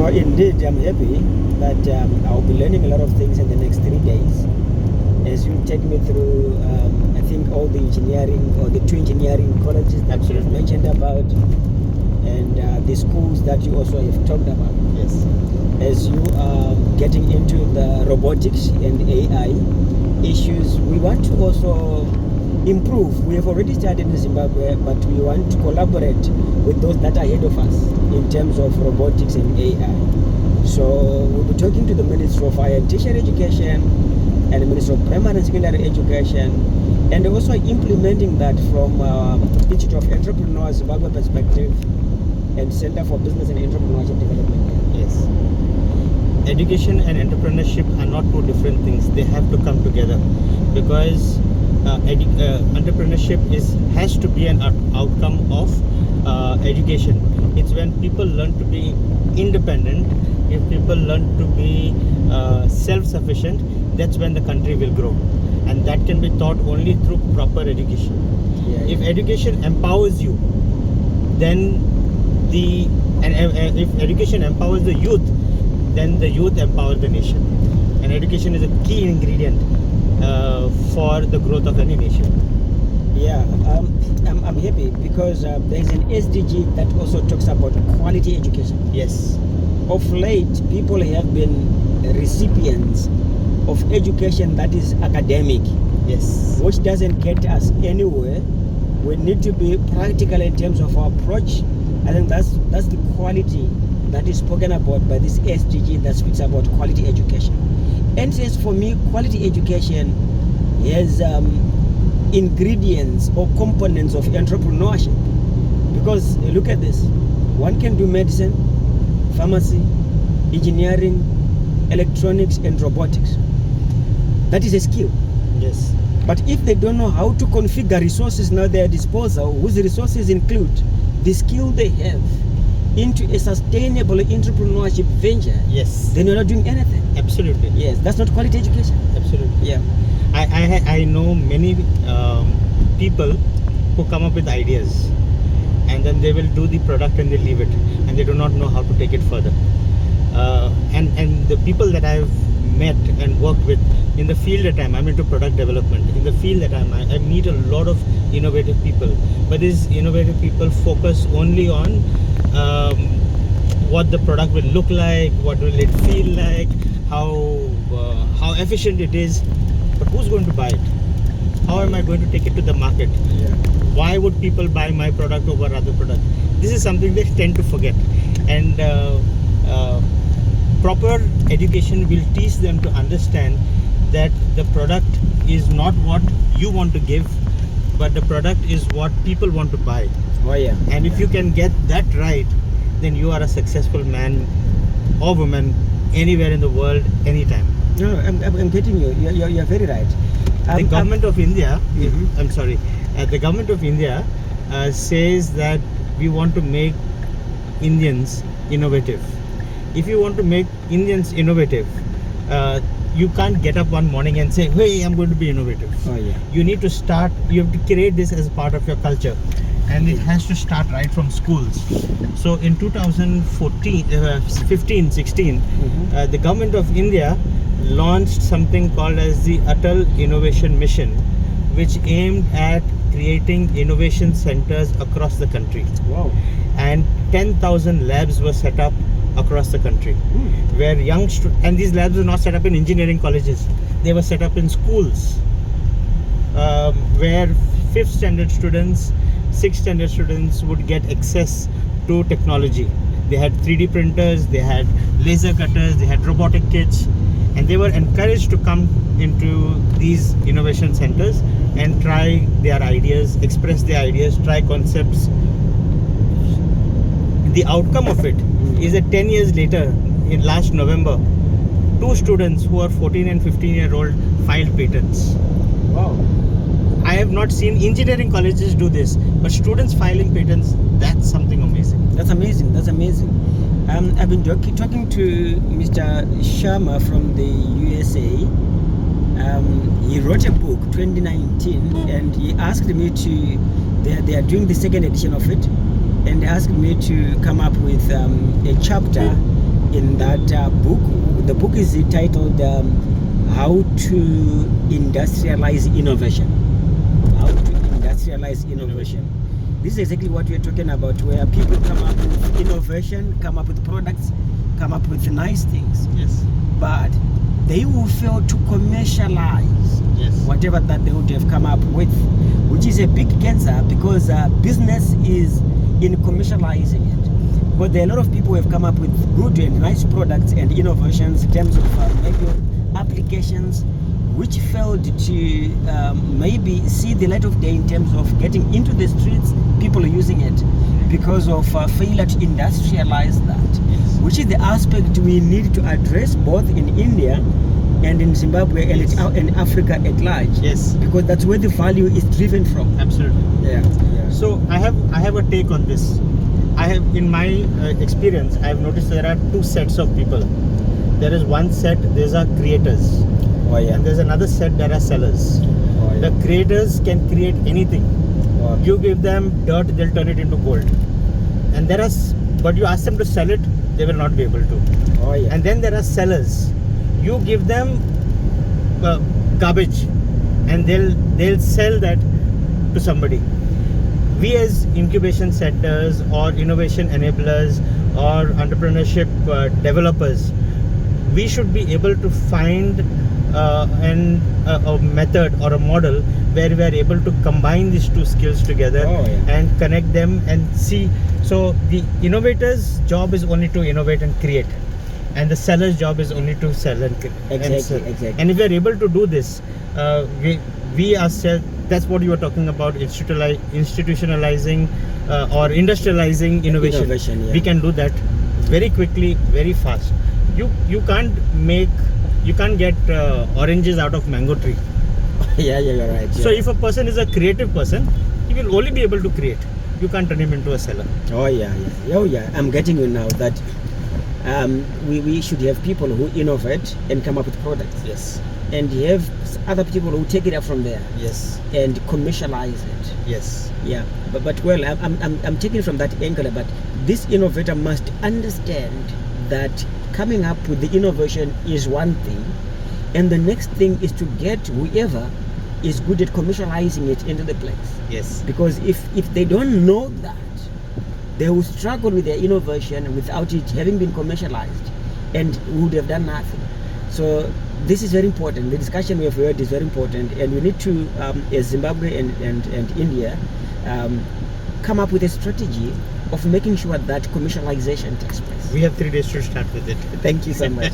No, indeed, I'm happy that I'll be learning a lot of things in the next 3 days. As you take me through, I think all the engineering or the 2 engineering colleges that you have mentioned about, and the schools that you also have talked about. Yes. As you are getting into the robotics and AI issues, we want to also improve. We have already started in Zimbabwe, but we want to collaborate with those that are ahead of us in terms of robotics and AI. So we'll be talking to the Minister of Higher and Tertiary Education and the Minister of Primary and Secondary Education, and also implementing that from Institute of Entrepreneurs Zimbabwe perspective and Center for Business and Entrepreneurship Development. Yes. Education and entrepreneurship are not two different things. They have to come together, because entrepreneurship has to be an outcome of education. It's when people learn to be independent, if people learn to be self-sufficient, that's when the country will grow. And that can be taught only through proper education. If education empowers you, then if education empowers the youth, then the youth empower the nation. And education is a key ingredient for the growth of any nation. Yeah, I'm happy because there's an SDG that also talks about quality education. Yes. Of late, people have been recipients of education that is academic. Yes. Which doesn't get us anywhere. We need to be practical in terms of our approach. I think that's the quality that is spoken about by this SDG that speaks about quality education. And says, for me, quality education has ingredients or components of entrepreneurship. Because look at this, one can do medicine, pharmacy, engineering, electronics, and robotics. That is a skill. Yes. But if they don't know how to configure resources now at their disposal, whose resources include the skill they have into a sustainable entrepreneurship venture, yes, then you're not doing anything. Absolutely. Yes, that's not quality education. Absolutely. Yeah. I know many people who come up with ideas, and then they will do the product and they leave it, and they do not know how to take it further. And the people that I've met and worked with in the field that I'm into product development, in the field that I meet a lot of innovative people, but these innovative people focus only on what the product will look like, what will it feel like, how efficient it is, but who's going to buy it? How am I going to take it to the market? Yeah. Why would people buy my product over other product? This is something they tend to forget, and proper education will teach them to understand that the product is not what you want to give, but the product is what people want to buy. Oh yeah. And if you can get that right, then you are a successful man or woman anywhere in the world, anytime. No, I'm getting you. You're very right. The government of India, Mhm. I'm sorry, the government of India says that we want to make Indians innovative. If you want to make Indians innovative, you can't get up one morning and say, hey, I'm going to be innovative. Oh yeah. You need to start, you have to create this as part of your culture, and it has to start right from schools. So in 2015, 16, the government of India launched something called as the Atal Innovation Mission, which aimed at creating innovation centers across the country. Wow. And 10,000 labs were set up across the country, where young and these labs were not set up in engineering colleges, they were set up in schools, where 5th standard students, 6th standard students would get access to technology. They had 3D printers, they had laser cutters, they had robotic kits, and they were encouraged to come into these innovation centers and try their ideas, express their ideas, try concepts. The outcome of it is that 10 years later, in last November, 2 students who are 14 and 15-year-old filed patents. Wow. I have not seen engineering colleges do this, but students filing patents, that's something amazing. That's amazing. That's amazing. I've been talking to Mr. Sharma from the USA. He wrote a book 2019, and he asked me to. They are doing the second edition of it, and asked me to come up with a chapter in that book. The book is titled How to Industrialize Innovation. How to Industrialize Innovation. This is exactly what we're talking about, where people come up with innovation, come up with products, come up with nice things. Yes. But they will fail to commercialize whatever that they would have come up with, which is a big cancer, because business is in commercializing it. But there are a lot of people who have come up with good and nice products and innovations in terms of maybe applications, which failed to maybe see the light of day in terms of getting into the streets, people are using it because of failure to industrialize that, which is the aspect we need to address both in India and in Zimbabwe and in Africa at large. Yes. Because that's where the value is driven from. Absolutely. Yeah. So I have a take on this. I have, in my experience, I have noticed there are two sets of people. There is one set, these are creators. Oh, yeah. And there's another set, there are sellers. Oh, yeah. The creators can create anything. Oh, You give them dirt, they'll turn it into gold. And but you ask them to sell it, they will not be able to. oh, yeah. And then there are sellers. You give them garbage, and they'll sell that to somebody. We as incubation centers or innovation enablers or entrepreneurship developers, we should be able to find a method or a model where we are able to combine these two skills together and connect them and see. So the innovator's job is only to innovate and create, and the seller's job is only to sell and sell. Exactly. And if we are able to do this, we ourselves, that's what you were talking about, institutionalizing or industrializing innovation. Yeah. We can do that very quickly, very fast. You can't get oranges out of mango tree. Yeah, you're right. Yeah. So if a person is a creative person, he will only be able to create. You can't turn him into a seller. Oh yeah. I'm getting you now that we should have people who innovate and come up with products. Yes. And you have other people who take it up from there. Yes. And commercialize it. Yes. Yeah. But well, I'm taking it from that angle. But this innovator must understand that coming up with the innovation is one thing, and the next thing is to get whoever is good at commercializing it into the place. Yes. Because if they don't know that, they will struggle with their innovation without it having been commercialized, and would have done nothing. So this is very important. The discussion we have heard is very important, and we need to, as Zimbabwe and India, come up with a strategy of making sure that commercialization takes place. We have 3 days to start with it. Thank you so much.